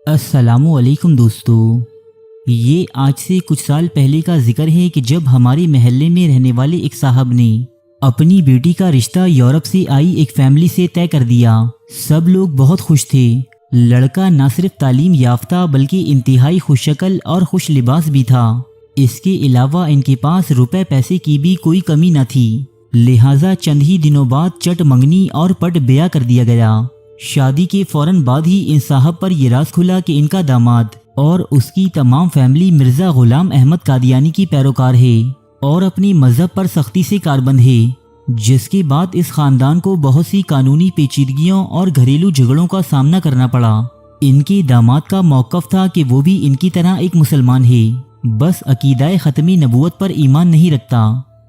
अस्सलामु अलैकुम दोस्तों। ये आज से कुछ साल पहले का जिक्र है कि जब हमारे महल्ले में रहने वाले एक साहब ने अपनी बेटी का रिश्ता यूरोप से आई एक फैमिली से तय कर दिया। सब लोग बहुत खुश थे। लड़का न सिर्फ तालीम याफ्ता बल्कि इंतहाई खुशशक्ल और खुश लिबास भी था। इसके अलावा इनके पास रुपए पैसे की भी कोई कमी न थी। लिहाजा चंद ही दिनों बाद चट मंगनी और पट ब्याह कर दिया गया। शादी के फौरन बाद ही इन साहब पर यह राज खुला कि इनका दामाद और उसकी तमाम फैमिली मिर्ज़ा गुलाम अहमद कादियानी की पैरोकार है और अपनी मजहब पर सख्ती से कारबंद है, जिसके बाद इस खानदान को बहुत सी कानूनी पेचीदगियों और घरेलू झगड़ों का सामना करना पड़ा। इनके दामाद का मौक़िफ़ था कि वो भी इनकी तरह एक मुसलमान है, बस अकीदाए ख़त्मी नबूवत पर ईमान नहीं रखता।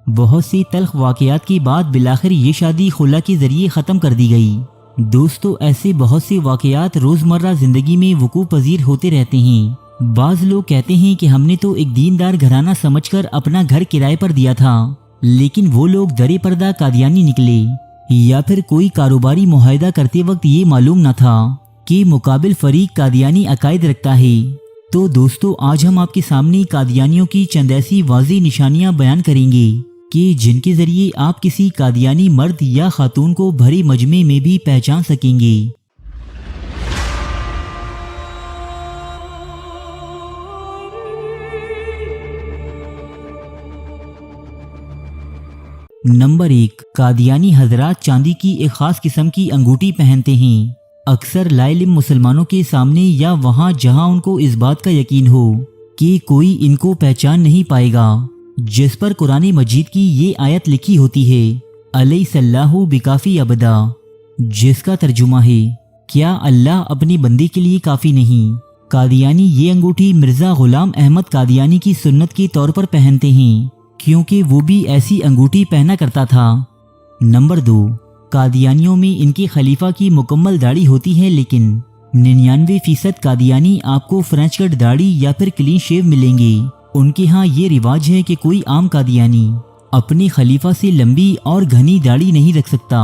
बहुत सी तल्ख वाक़यात के बाद बिलाखिर ये शादी खुला के ज़रिए ख़त्म कर दी गई। दोस्तों, ऐसे बहुत से वाक़यात रोज़मर्रा ज़िंदगी में वकूअ पज़ीर होते रहते हैं। बाज़ लोग कहते हैं कि हमने तो एक दीनदार घराना समझकर अपना घर किराए पर दिया था, लेकिन वो लोग दरे पर्दा कादियानी निकले, या फिर कोई कारोबारी मुआहदा करते वक्त ये मालूम न था कि मुकाबिल फरीक कादियानी अकायद रखता है। तो दोस्तों, आज हम आपके सामने कादियानियों की चंद ऐसी वाज़ेह निशानियाँ बयान करेंगे कि जिनके ज़रिए आप किसी कादियानी मर्द या खातून को भरे मजमे में भी पहचान सकेंगे। नंबर 1, कादियानी हजरात चांदी की एक खास किस्म की अंगूठी पहनते हैं। अक्सर लाइलिम मुसलमानों के सामने या वहाँ जहाँ उनको इस बात का यकीन हो कि कोई इनको पहचान नहीं पाएगा, जिस पर कुरान मजीद की ये आयत लिखी होती है, अलैहिस्सलाहु बिकाफी अबदा, जिसका तर्जुमा है, क्या अल्लाह अपनी बंदी के लिए काफ़ी नहीं। कादियानी ये अंगूठी मिर्ज़ा गुलाम अहमद कादियानी की सुन्नत के तौर पर पहनते हैं, क्योंकि वो भी ऐसी अंगूठी पहना करता था। नंबर 2, कादियानियों में इनके खलीफा की मुकम्मल दाढ़ी होती है, लेकिन 99% कादियानी आपको फ्रेंच कट दाढ़ी या फिर क्लीन शेव मिलेंगे। उनके यहाँ ये रिवाज है कि कोई आम कादियानी अपने खलीफा से लंबी और घनी दाढ़ी नहीं रख सकता,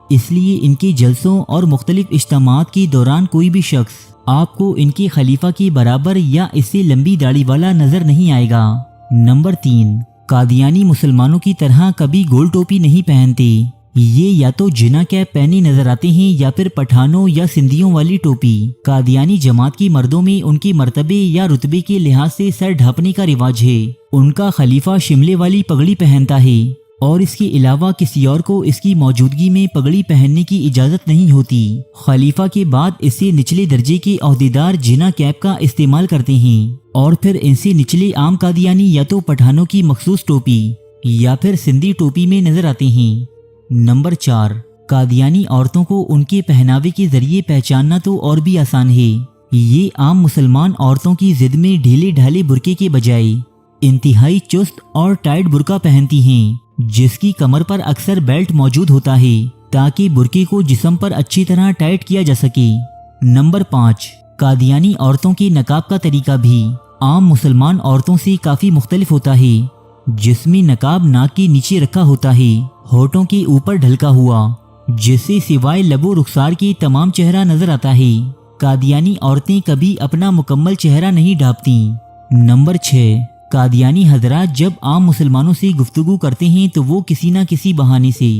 इसलिए इनके जलसों और मुख्तलिफ इज्तिमाआत के दौरान कोई भी शख्स आपको इनके खलीफा के बराबर या इससे लंबी दाढ़ी वाला नजर नहीं आएगा। नंबर 3, कादियानी मुसलमानों की तरह कभी गोल टोपी नहीं पहनते। ये या तो जिना कैप पहने नजर आते हैं या फिर पठानों या सिंधियों वाली टोपी। कादियानी जमात की मर्दों में उनके मर्तबे या रुतबे के लिहाज से सर ढांपने का रिवाज है। उनका खलीफा शिमले वाली पगड़ी पहनता है और इसके अलावा किसी और को इसकी मौजूदगी में पगड़ी पहनने की इजाजत नहीं होती। खलीफा के बाद इससे निचले दर्जे के ओहदेदार जिना कैप का इस्तेमाल करते हैं और फिर इनसे निचले आम कादियानी या तो पठानों की मखसूस टोपी या फिर सिंधी टोपी में नजर आते हैं। नंबर 4, कादियानी औरतों को उनके पहनावे के जरिए पहचानना तो और भी आसान है। ये आम मुसलमान औरतों की जिद में ढीले ढाले बुरके के बजाय इंतहाई चुस्त और टाइट बुरका पहनती हैं, जिसकी कमर पर अक्सर बेल्ट मौजूद होता है ताकि बुरके को जिस्म पर अच्छी तरह टाइट किया जा सके। नंबर 5, कादियानी औरतों के नकाब का तरीका भी आम मुसलमान औरतों से काफ़ी मुख्तलिफ होता है, जिसमें नकाब नाक के नीचे रखा होता है, होठों के ऊपर ढलका हुआ, जिससे सिवाय लबो रुखसार के तमाम चेहरा नजर आता है। कादियानी औरतें कभी अपना मुकम्मल चेहरा नहीं ढांपती। नंबर 6, कादियानी हजरात जब आम मुसलमानों से गुफ्तगू करते हैं तो वो किसी न किसी बहाने से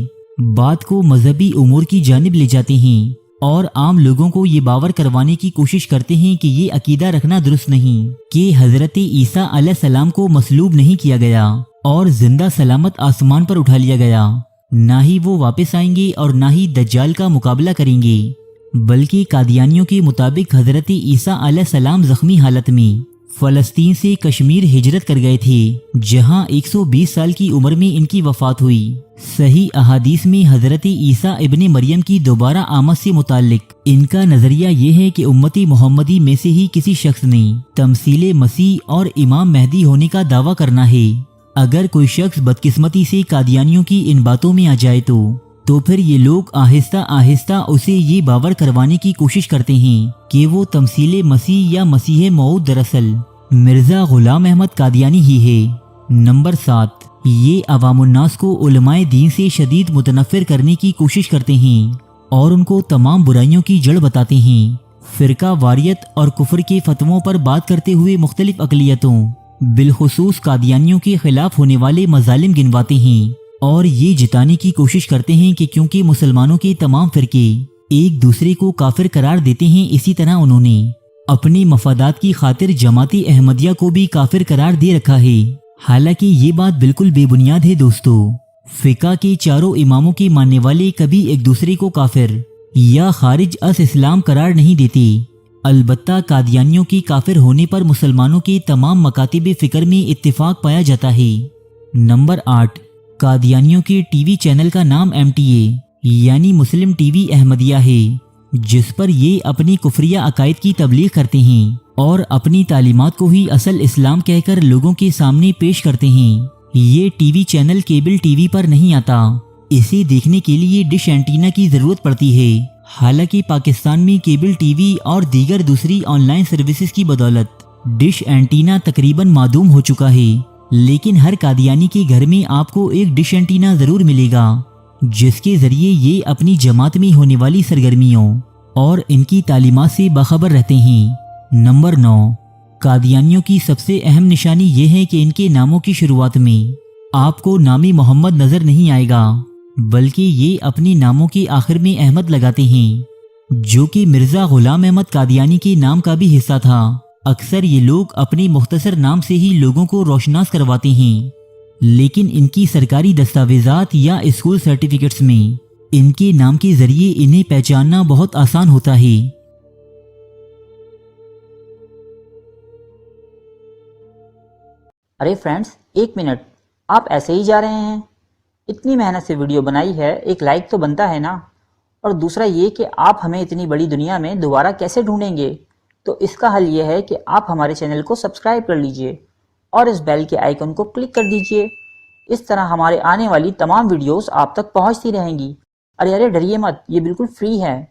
बात को मजहबी उमूर की जानिब ले जाते हैं और आम लोगों को ये बावर करवाने की कोशिश करते हैं कि ये अकीदा रखना दुरुस्त नहीं कि हजरत ईसा अलैहिस्सलाम को मसलूब नहीं किया गया और जिंदा सलामत आसमान पर उठा लिया गया। ना ही वो वापस आएंगे और ना ही दज्जाल का मुकाबला करेंगे, बल्कि कादियानियों के मुताबिक हजरत ईसा अलैहिस्सलाम जख्मी हालत में फ़लस्तीन से कश्मीर हिजरत कर गए थे, जहां 120 साल की उम्र में इनकी वफात हुई। सही अहादीस में हजरत ईसा इब्ने मरियम की दोबारा आमद से मुताल्लिक इनका नजरिया ये है कि उम्मती मोहम्मदी में से ही किसी शख्स ने तमसीले मसीह और इमाम महदी होने का दावा करना है। अगर कोई शख्स बदकिस्मती से कादियानियों की इन बातों में आ जाए तो फिर ये लोग आहिस्ता आहिस्ता उसे ये बावर करवाने की कोशिश करते हैं कि वो तमसीले मसीह या मसीह मऊद दरअसल मिर्ज़ा गुलाम अहमद कादियानी ही है। नंबर 7, ये अवामुन्नास को उलमाए दीन से शदीद मुतनफ़िर करने की कोशिश करते हैं और उनको तमाम बुराइयों की जड़ बताते हैं। فرقہ واریت اور کفر کے فتووں پر بات کرتے ہوئے مختلف اقلیتوں بالخصوص قادیانیوں کے خلاف ہونے والے مظالم گنواتے ہیں اور یہ جتانے کی کوشش کرتے ہیں کہ کیونکہ مسلمانوں کے تمام فرقے ایک دوسرے کو کافر قرار دیتے ہیں، اسی طرح انہوں نے اپنے مفادات کی خاطر جماعت احمدیہ کو بھی کافر قرار دے رکھا ہے۔ حالانکہ یہ بات بالکل بے بنیاد ہے دوستو۔ فقہ کے چاروں اماموں کے ماننے والے کبھی ایک دوسرے کو کافر یا خارج از اسلام قرار نہیں دیتے، البتہ قادیانیوں کے کافر ہونے پر مسلمانوں کے تمام مکاتب فکر میں اتفاق پایا جاتا ہے۔ نمبر 8، قادیانیوں کے ٹی وی چینل کا نام MTA یعنی مسلم ٹی وی احمدیہ ہے، جس پر یہ اپنی کفریہ عقائد کی تبلیغ کرتے ہیں اور اپنی تعلیمات کو ہی اصل اسلام کہہ کر لوگوں کے سامنے پیش کرتے ہیں۔ یہ T V channel cable T V پر نہیں آتا، اسے دیکھنے کے لیے ڈش اینٹینا کی ضرورت پڑتی ہے۔ حالانکہ پاکستان میں کیبل ٹی وی اور دیگر دوسری آن لائن سروسز کی بدولت ڈش اینٹینا تقریباً معدوم ہو چکا ہے، لیکن ہر قادیانی کے گھر میں آپ کو ایک ڈش اینٹینا ضرور ملے گا، جس کے ذریعے یہ اپنی جماعت میں ہونے والی سرگرمیوں اور ان کی تعلیمات سے باخبر رہتے ہیں۔ نمبر 9، قادیانیوں کی سب سے اہم نشانی یہ ہے کہ ان کے ناموں کی شروعات میں آپ کو نام محمد نظر نہیں آئے گا، بلکہ یہ اپنے ناموں کے آخر میں احمد لگاتے ہیں، جو کہ مرزا غلام احمد قادیانی کے نام کا بھی حصہ تھا۔ اکثر یہ لوگ اپنے مختصر نام سے ہی لوگوں کو روشناس کرواتے ہیں، لیکن ان کی سرکاری دستاویزات یا اسکول سرٹیفکیٹس میں ان کے نام کے ذریعے انہیں پہچاننا بہت آسان ہوتا ہے۔ ارے فرینڈز، ایک منٹ، آپ ایسے ہی جا رہے ہیں؟ اتنی محنت سے ویڈیو بنائی ہے، ایک لائک تو بنتا ہے نا؟ اور دوسرا یہ کہ آپ ہمیں اتنی بڑی دنیا میں دوبارہ کیسے ڈھونڈیں گے؟ تو اس کا حل یہ ہے کہ آپ ہمارے چینل کو سبسکرائب کر لیجئے اور اس بیل کے آئیکن کو کلک کر دیجئے۔ اس طرح ہمارے آنے والی تمام ویڈیوز آپ تک پہنچتی رہیں گی۔ ارے ڈریے مت، یہ بالکل فری ہے۔